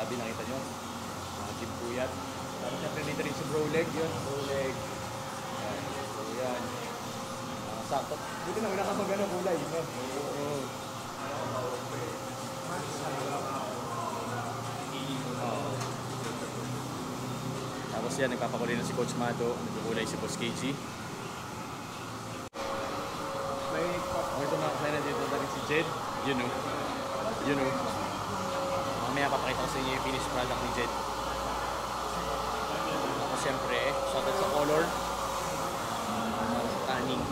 tabi, nakita nyo. Jim Puyat. Tapos syempre dito rin si Broleg, yun. Broleg. Ayan. So yan. Sakto. Dito na, nakapag kulay. No? Oo. Tapos yan, nagpapakulay na si Coach Mato. Nagpakulay si Boss KG. Ito nakasaya na dito na rin si Jed. You know. Mamaya papakita ko sa inyo yung finished product ni Jed. Tapos syempre, shoutout sa color. Tanning.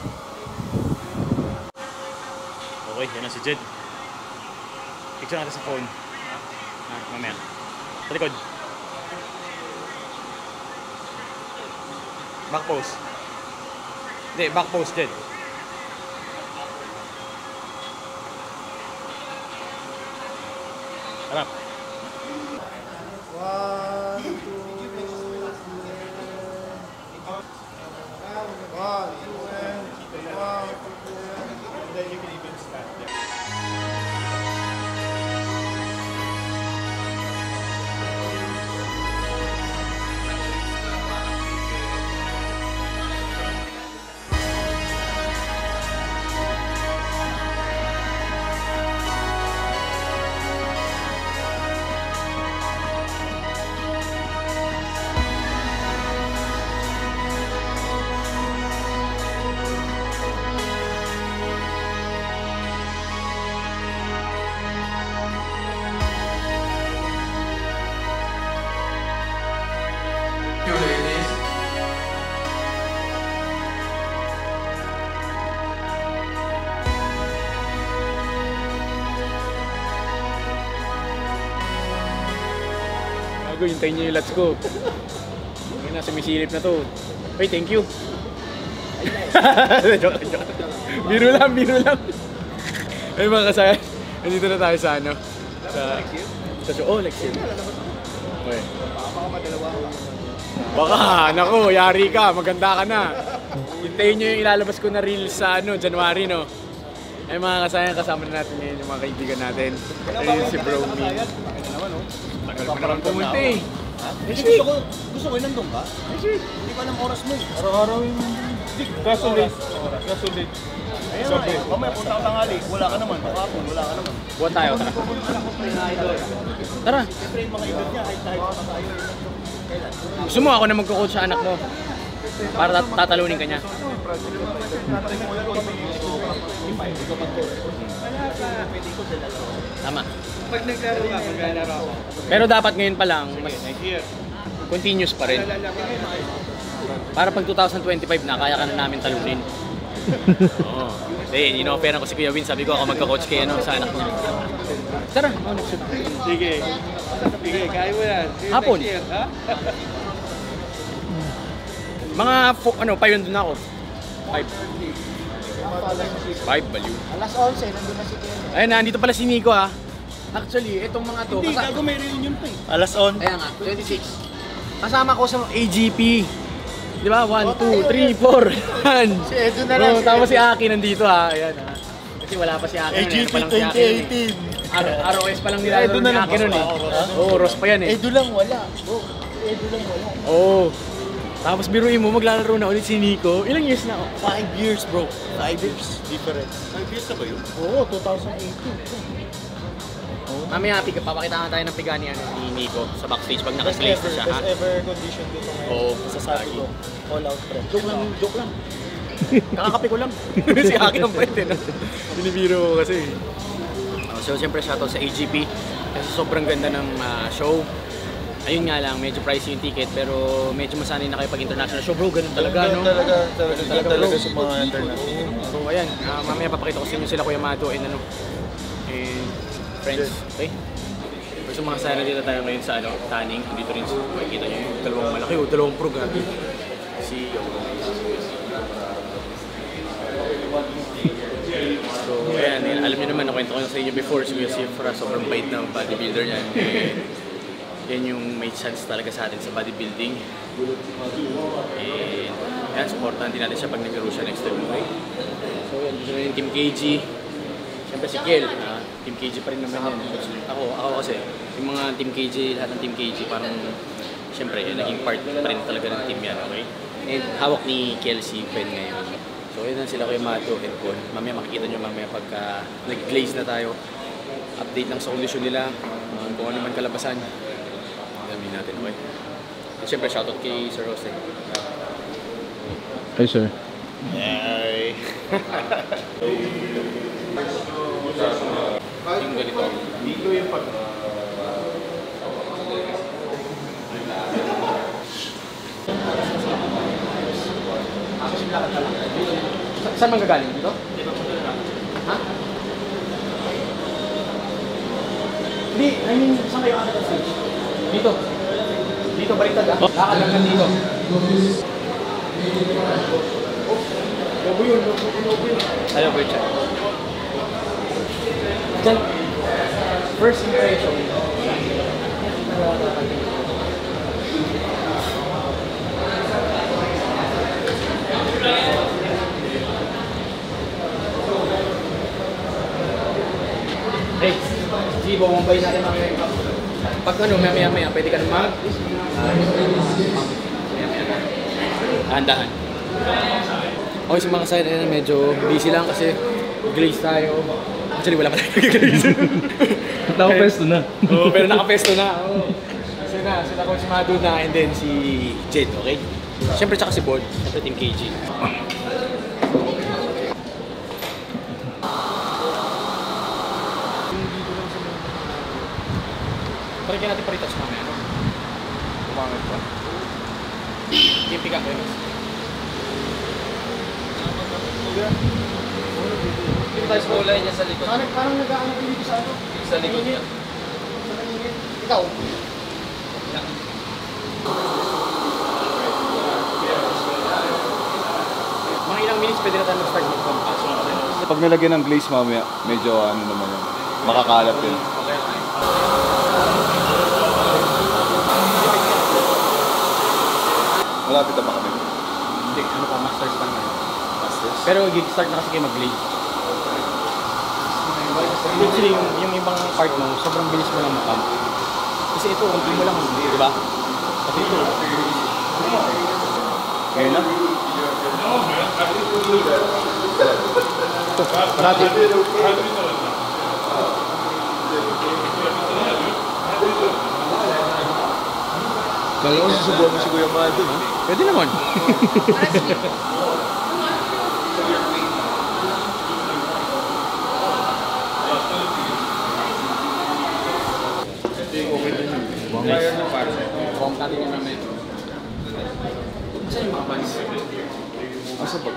Okay, yan na si Jed. Picture natin sa phone. Mamaya. Sa likod. Back pose. Hindi, back pose, Jed. Harap. 1, 2, 1, 2, and then you can even stand there. Gago, hintayin nyo yung lats ko. Ngayon na, sumisilip na to. Wait, thank you. Joke. Biro lang. Ay mga kasaya, nandito na tayo sa ano. Sa show. Oh, Lexie. Okay. Baka, naku, yari ka, maganda ka na. Hintayin nyo yung ilalabas ko na reels sa ano, January, no? Ay mga kasaya, kasama na natin ngayon yung mga kaibigan natin. Ayun si Bro Me. Tagal mo naman pumunta eh. Gusto ko nandun ka? Hindi ko alam oras mo eh. Araw-araw yung kaso late. Ayun nga eh. Mamaya punta ka tangali. Wala ka naman. Pakapon, wala ka naman. Buwan tayo, tara. Tara. Siyempre yung mga edad niya, kahit pa tayo. Gusto mo ako na magko-coach sa anak mo? Para tatalunin ka niya. Tama. Pag naglaro ka, maglalaro ako. Pero dapat ngayon pa lang, mas continuous pa rin. Para pag 2025 na, kaya ka na namin talunin. Oo. Hindi, in-offeran ko si Kuya Win, sabi ko ako magka-coach kay ano, sa anak niya. Tara, next shoot. Sige, kaya mo yan. Hapon. Mga, pa yun doon ako. 5 baliw. Alas 11, nandun na si Ken. Ayun, nandito pala si Nico ha. Actually, itong mga to. Hindi, gago may reunion pa eh. Alas on. Kaya nga, 26. Kasama ko sa AGP. Di ba? 1, 2, 3, 4. Si Edo na lang. Tapos si Aki nandito ha. Ayan ha. Kasi wala pa si Aki. AGP Ano pa lang si Aki. 2018. ROS pa lang nilalaro ni Aki nun eh. Oo, Ross pa yan eh. Edo lang wala. Edo lang wala. Oo. Tapos biruin mo, maglalaro na ulit si Nico. Ilang years na? 5 years bro. 5 years. Different. 5 years na ba yun? Oo, 2018. Mamaya papakita nga tayo ng piga ni Nico sa backstage pag naka-slace na siya ha. Best ever condition dito ngayon. Oo. Masasabi ko. All out pre. Joke lang. Kakakape ko lang. Si Aki ang pwede no? Binibiro ko kasi. So siyempre shoutout sa AGP kasi sobrang ganda ng show. Ayun nga lang, medyo pricey yung ticket pero medyo masanay na kayo pag international show bro, ganun talaga no? Talaga sa mga international. So ayan, mamaya papakita ko sa inyo sila Kuya Mato and ano, and friends, okay? So mga sana dito tayo ngayon sa ano, tanning, dito rin makikita nyo yung dalawang malaki o dalawang pro gabi. Si So ayan, alam niyo naman, nakwento ko na sa inyo before, si Kuya Sifra, sobrang bait ng bodybuilder niya. Yan yung may chance talaga sa atin sa bodybuilding. And yan, supportan din natin siya pag nag-garo siya next time. Okay? So yan, dito na yung Team KG. Siyempre si Kiel, Team KG pa rin naman yun. Ako kasi, yung mga Team KG, lahat ng Team KG, parang siyempre, naging part pa rin talaga ng team yan, okay? And hawak ni Kiel si Ben ngayon. So yun na sila kay Mato and Con. Mamaya makikita nyo mamaya pagka nag-glaze na tayo. Update ng solution nila, kung ano man kalabasan. Alamin natin, okay? And siyempre, shoutout kay Sir Jose. Hey, sir. Yay! Yung ganito. Dito yung pag... Saan man gagaling? Dito? Ha? Hindi, I mean, saan kayo akat ang stage? Dito. Dito, baliktad ah. Lakad lang dito. Lobo yun. Ayaw ko yun. Diyan, first impression. Hey, sige, bumabay natin mamaya. Pag ano, maya-maya, pwede ka na mag... Dahan-dahan. Okay, sa mga side na medyo busy lang kasi glaze tayo. Actually, wala pa tayo nag-glaze. Nakapesto na. Oo, pero nakapesto na. Oo. Sila Coach Madu na and then si Jed, okay? Siyempre, tsaka si Bod. Siyempre, Team KG. Try natin pa-retouch mamaya, no? Umangit pa. Yung pick up, yun. Yung tayo sa kulay niya sa likod. Parang nag-aanap dito sa ano? Sa likod niya. Ikaw? Mga ilang minutes pwede na tayo mag-start mag-compass. Pag nilagyan ng glaze mamaya, medyo ano naman yun. Makakalat yun. Malapit na ba kami? Hindi, ano pa, masters pa naman. Masters? Pero gig-start na kasi kayo mag-glaze. Actually, yung ibang part mo, sobrang bilis mo lang makam. Kasi ito, konti mo lang, di ba? Kasi ito, Ngayon na? parati. Kala ko susubukan mo si Kuya Mado, ha? Pwede naman. Nice. Bomb natin yung namin. Saan yung mga bands? Asa ba?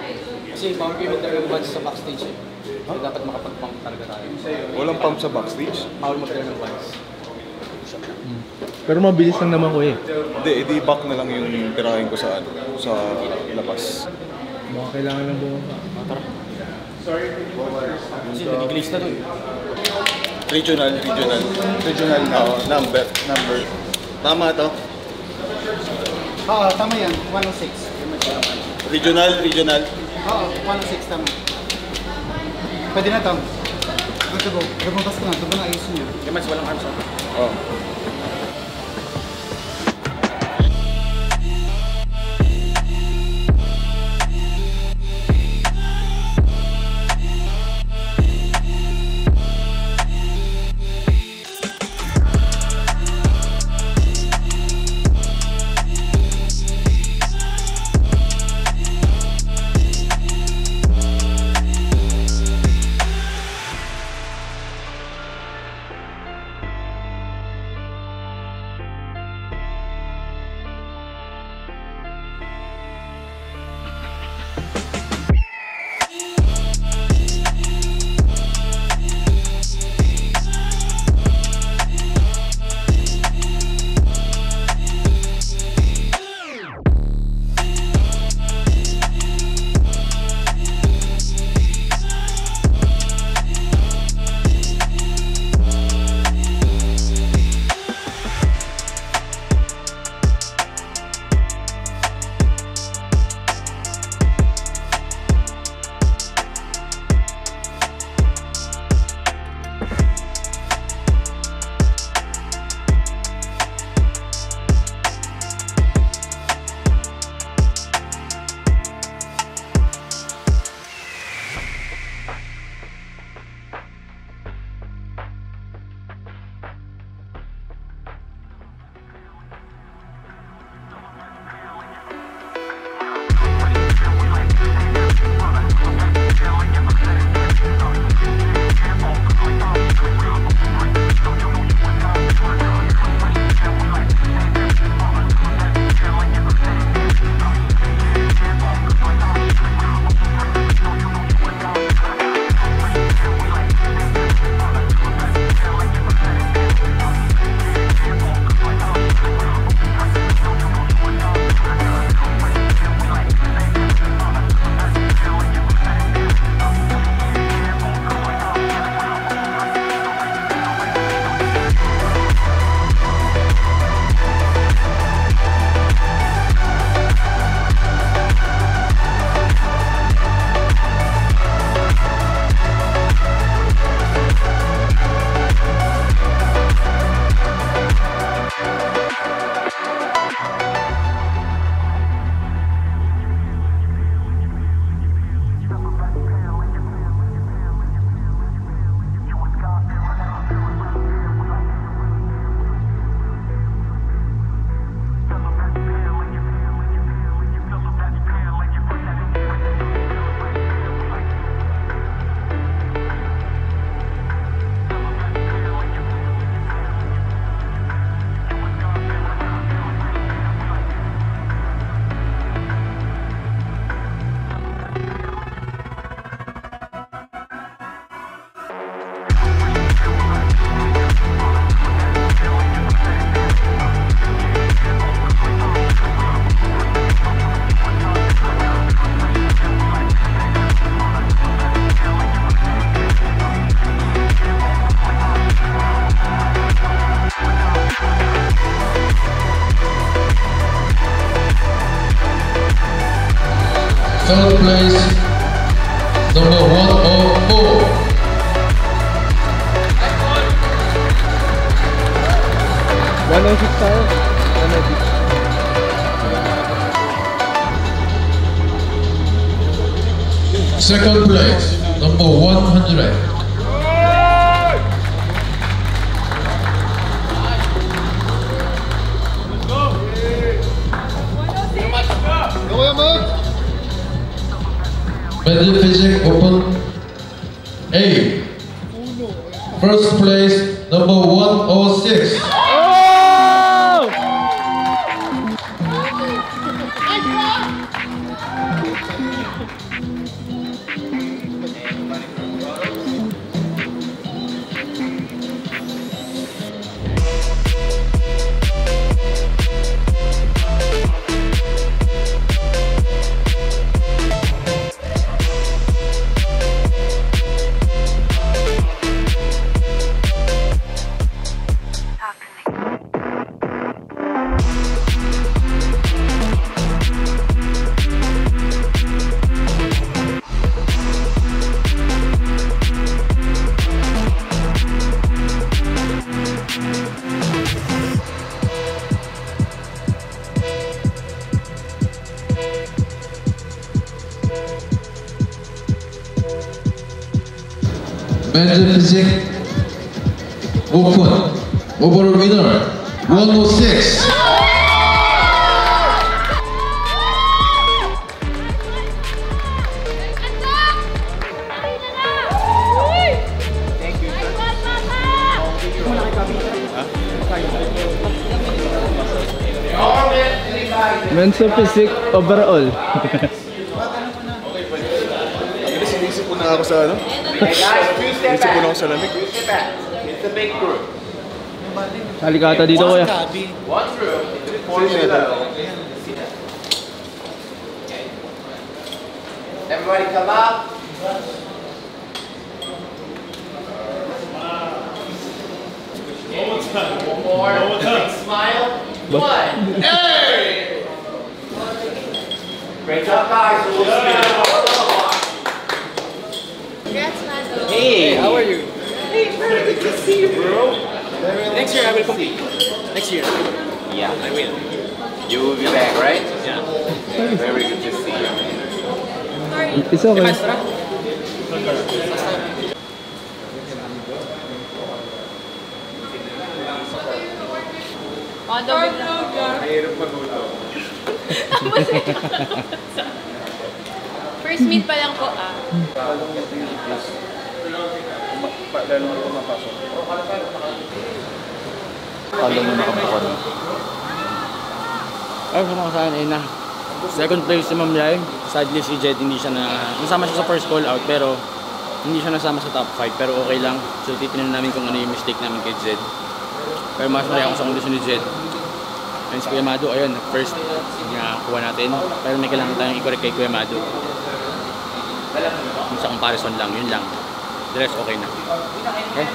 Kasi bawal kayo talaga ng bands sa backstage eh. So, dapat makapag-pump talaga tayo. Walang pump sa backstage? Bawal magdala ng bands. Pero mabilis lang naman ko eh. Hindi, edi back na lang yung tirahin ko sa ano, sa labas. Baka kailangan lang bumaba. Kasi nag-glaze na to eh. Regional number. Tama to? Oo, tama yan. 106. Regional. Oo, 106 tama. Pwede na to. Ito go. Lumabas ka na. Ito na ayusin niya. Kaya mas walang arms ako. Oh. Third place, number 104. 106 tayo. 106. Second place, number 100. Medley Physics Open A. First place, number 106. Medley Physics Open overall winner 106. Men's physique overall. Sinisip ko na ako sa ano? Sinisip ko na ako sa lamig. Halikata dito kuya. Everybody come up. One more. Big smile. One. Hey! Great job, guys. We'll see you. Congrats, Mando. Hey, how are you? Hey, very good to see you, bro. Next year I will compete. Next year. Yeah, I will. you will be back, right? Yeah. Very good to see you. It's okay. Maestra? Mando, Mahirap magulo. first meet pa lang po ah. Lalo mo mapasok. Kala mo nakabuka na. Ay, sama sa akin, na. Second place si Ma'am Yai. Sadly si Jed, hindi siya nasama siya sa first call out, pero hindi siya nasama sa top 5, pero okay lang. So titignan namin kung ano yung mistake namin kay Jed. Pero mas masaya ako sa kondisyon ni Jed. Ayun si Kuya Mado, ayun, first kuha natin. Pero may kailangan tayong i-correct kay Kuya Mado. Yung sa comparison lang, yun lang. The rest okay na. Okay?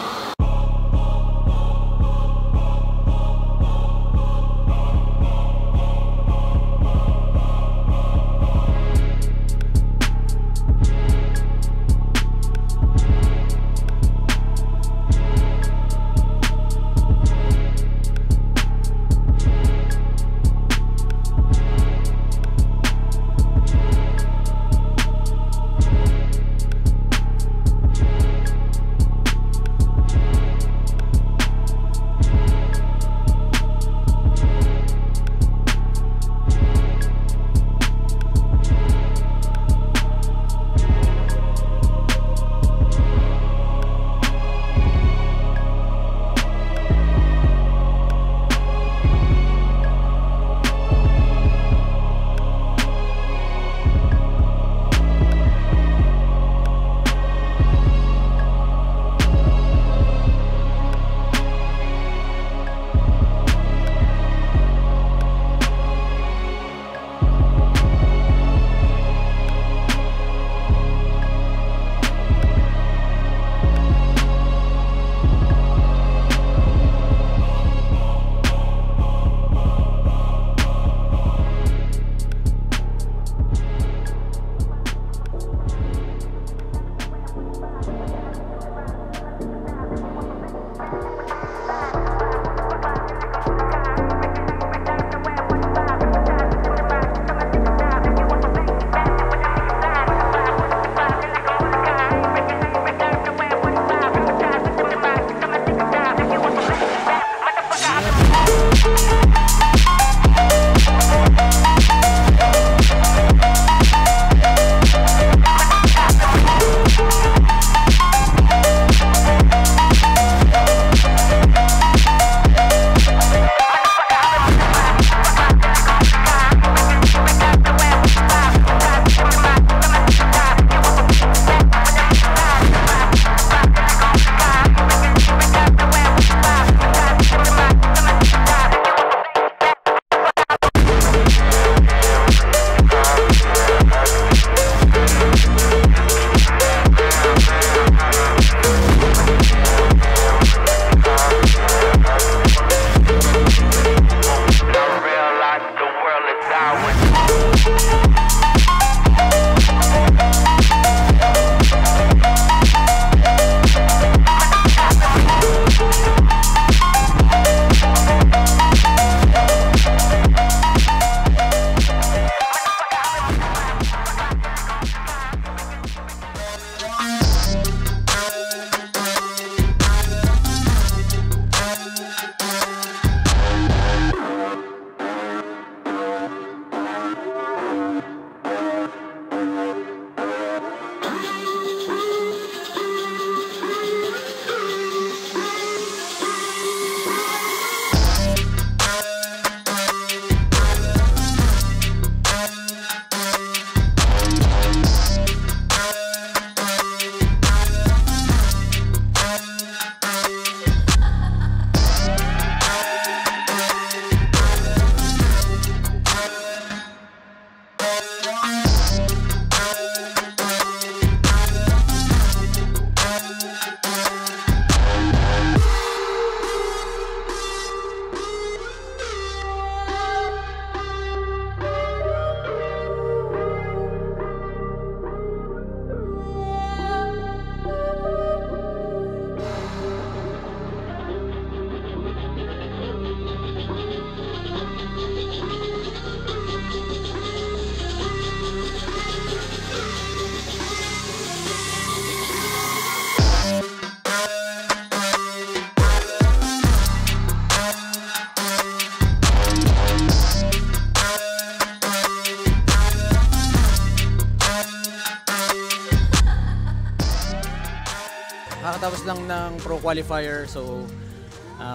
kakatapos lang ng pro qualifier. So,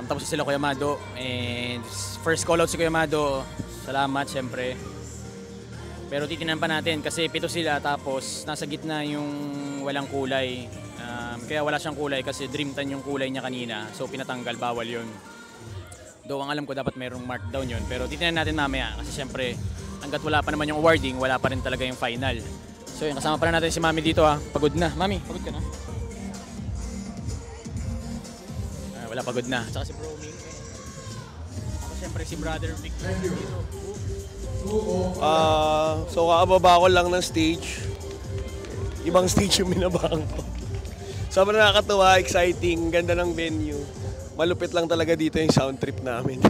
tapos sila Kuya Mado. And first call out si Kuya Mado. Salamat, syempre. Pero titinan pa natin kasi 7 sila tapos nasa gitna yung walang kulay. Kaya wala siyang kulay kasi Dream Tan yung kulay niya kanina. So pinatanggal, bawal yun. Though ang alam ko dapat mayroong markdown yun. Pero titinan natin mamaya kasi syempre hanggat wala pa naman yung awarding, wala pa rin talaga yung final. So yun, kasama pa natin si Mami dito ha. Pagod na. Mami, pagod ka na? Wala, pagod na. Tsaka si Bro Ming. Ako syempre si Brother Vic dito. So kakababa ko lang ng stage. Ibang stage yung minabang ko. Sobrang nakakatuwa, exciting, ganda ng venue. Malupit lang talaga dito yung sound trip namin.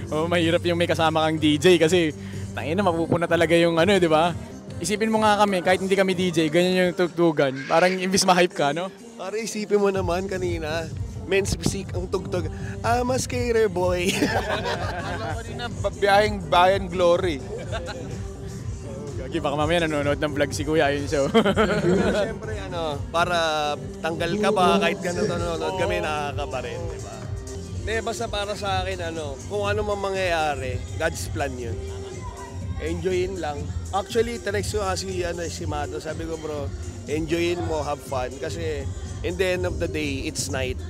Mahirap yung may kasama kang DJ kasi tangina mapupuna talaga yung ano, di ba? Isipin mo nga kami, kahit hindi kami DJ, ganyan yung tugtugan. Parang imbis ma-hype ka, no? Para isipin mo naman kanina, men's music ang tugtog. I'm a skater boy. Alam ko kanina, biyaheng Bayan Glory. Gagi, baka mamaya nanonood ng vlog si Kuya, yun show. Pero syempre, para tanggal ka ba, kahit ganun nanonood kami, nakaka pa rin, di ba? Hindi, basta para sa akin, kung ano man mangyayari, God's plan yun. Enjoyin lang. Actually, text ko kasi si Mato, sabi ko bro, enjoyin mo, have fun, kasi in the end of the day, it's night.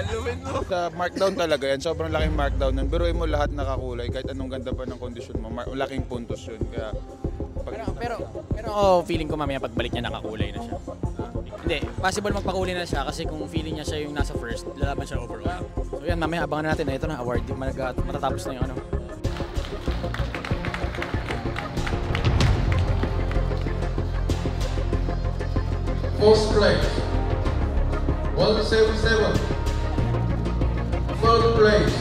Alumin mo. Sa markdown talaga yan, sobrang laking markdown nun. Biruin mo lahat nakakulay, kahit anong ganda pa ng kondisyon mo, laking puntos yun. Kaya, pero feeling ko mamaya pagbalik niya nakakulay na siya. Hindi, possible magpakulay na siya kasi kung feeling niya siya yung nasa first, lalaban siya overall. So yan, mamaya abangan natin na ito na award, matatapos na yung ano. Fourth place, 177. Third place,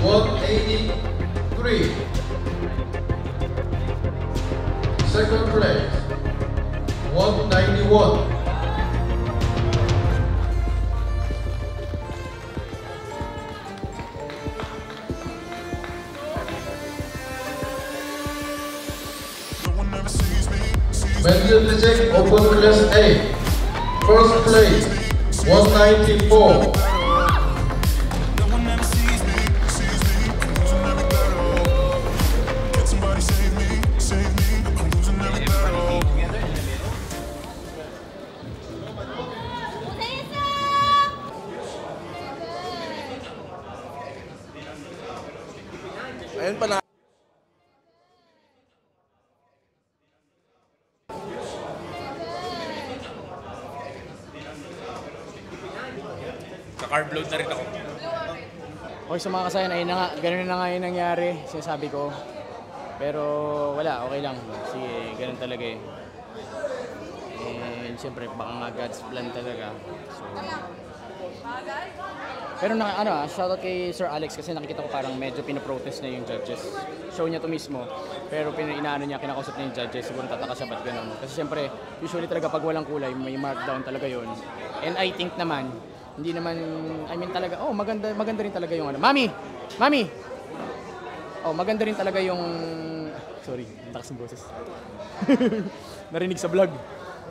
183. Second place, 191. Men's Physique Open Class A. First place, 194. Ayun pa na. carb load na rin ako. Okay, sa mga kasayan, ayun na nga, ganun na nga yung nangyari, sinasabi ko. Pero wala, okay lang. Sige, ganun talaga eh. And siyempre, baka nga God's plan talaga. So, pero shoutout kay Sir Alex kasi nakikita ko parang medyo pinoprotest na yung judges. Show niya to mismo, pero inaano niya, kinakausap niya yung judges, siguro tataka siya ba't ganun. Kasi siyempre, usually talaga pag walang kulay, may markdown talaga yon. And I think naman, hindi naman, I mean talaga, maganda rin talaga yung ano. Mami! Maganda rin talaga yung, sorry, ang takas ng boses. Narinig sa vlog.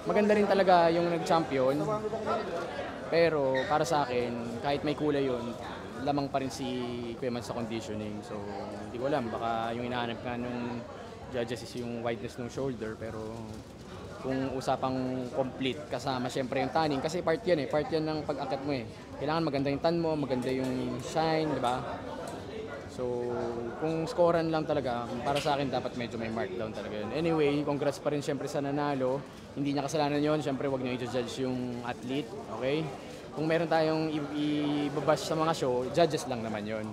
Maganda rin talaga yung nag-champion. Pero para sa akin, kahit may kulay yun, lamang pa rin si Kuya Man sa conditioning. So, hindi ko alam, baka yung hinahanap nga nung judges is yung wideness ng shoulder. Pero kung usapang complete, kasama syempre yung tanning. Kasi part yan ng pag-akyat mo eh. Kailangan maganda yung tan mo, maganda yung shine, di ba? So, kung scorean lang talaga, para sa akin dapat medyo may markdown talaga yun. Anyway, congrats pa rin syempre sa nanalo. Hindi niya kasalanan yun, syempre wag niyo i-judge yung athlete, okay? Kung meron tayong i-babash sa mga show, judges lang naman yun.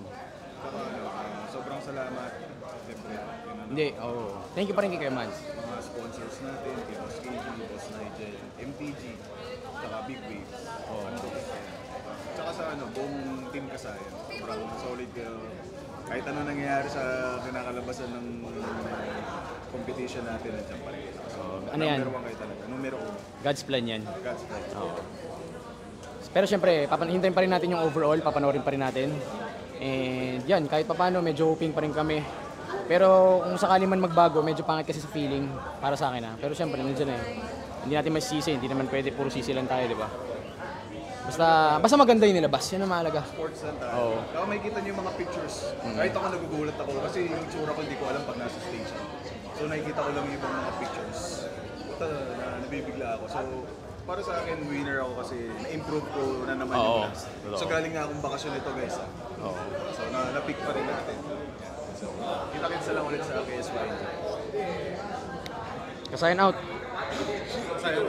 Sobrang salamat. Siyempre, Hindi, thank you pa rin kay Kuya Mans. mga sponsors natin, kay Boss KG, Boss Nigel, MTG, saka Big Waves. Tsaka sa buong team Kasayan. Sobrang solid kayo. Kahit ano nangyayari sa kinakalabasan ng competition natin, nandiyan pa rin. So, Ano yan? Number 1 kayo talaga. Numero 1. God's plan yan. God's plan. Pero syempre, hintayin pa rin natin yung overall, papanoorin pa rin natin. And yan, kahit papano, medyo hoping pa rin kami. Pero kung sakali man magbago, medyo pangit kasi sa feeling para sa akin. Pero syempre, nandiyan na eh. hindi natin masisi, hindi naman pwede puro sisi lang tayo, di ba? Basta maganda yung nilabas, yan ang mahalaga. Sports lang tayo. Oo. Kaya makikita niyo yung mga pictures. Kahit ako nagugulat ako kasi yung tsura ko hindi ko alam pag nasa stage ako. So nakikita ko lang yung ibang mga pictures. Puta na nabibigla ako. So para sa akin, winner ako kasi na-improve ko na naman Oo. yung last. So galing nga akong bakasyon nito guys. Oo. So na-pick pa rin natin. So kita-kitsa lang ulit sa KSY. Ka-sign out. Sayang.